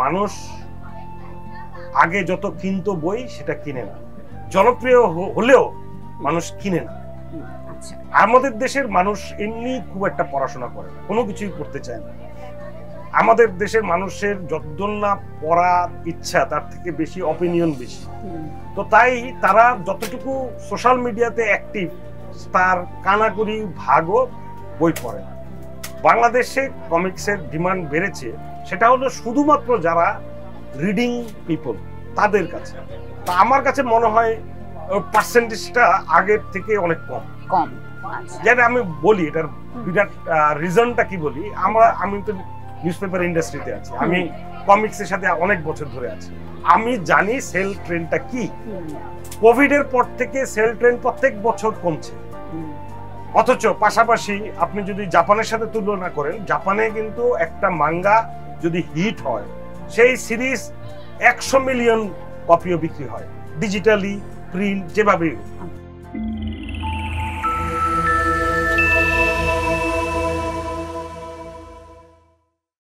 মানুষ আগে যত কিনতো বই সেটা কিনে না, জনপ্রিয় হলেও মানুষ কিনে না। আমাদের দেশের মানুষ এমনি খুব একটা পড়াশোনা করে না, কোনো কিছুই করতে চায় না। আমাদের দেশের মানুষের যতজন না পড়ার ইচ্ছা তার থেকে বেশি অপিনিয়ন বেশি। তো তাই তারা যতটুকু সোশ্যাল মিডিয়াতে অ্যাক্টিভ তার কানাকড়ি ভাগও বই পড়ে না। বাংলাদেশে কমিক্সের ডিমান্ড বেড়েছে, সেটা হলো শুধুমাত্র যারা রিডিং পিপল তাদের কাছে। তা আমার কাছে মনে হয় পার্সেন্টেজটা আগের থেকে অনেক কম। যেটা আমি বলি এটার বিরাট রিজনটা কি বলি, আমি তো নিউজপেপার ইন্ডাস্ট্রিতে আছি, আমি কমিক্সের সাথে অনেক বছর ধরে আছি, আমি জানি সেল ট্রেন্ডটা কি। কোভিড এর পর থেকে সেল ট্রেন্ড প্রত্যেক বছর কমছে, অথচ পাশাপাশি আপনি যদি জাপানের সাথে তুলনা করেন, জাপানে কিন্তু একটা মাঙ্গা যদি হিট হয় সেই সিরিজ 100 মিলিয়ন কপিও বিক্রি হয়, ডিজিটালি প্রিন্ট যেভাবেই।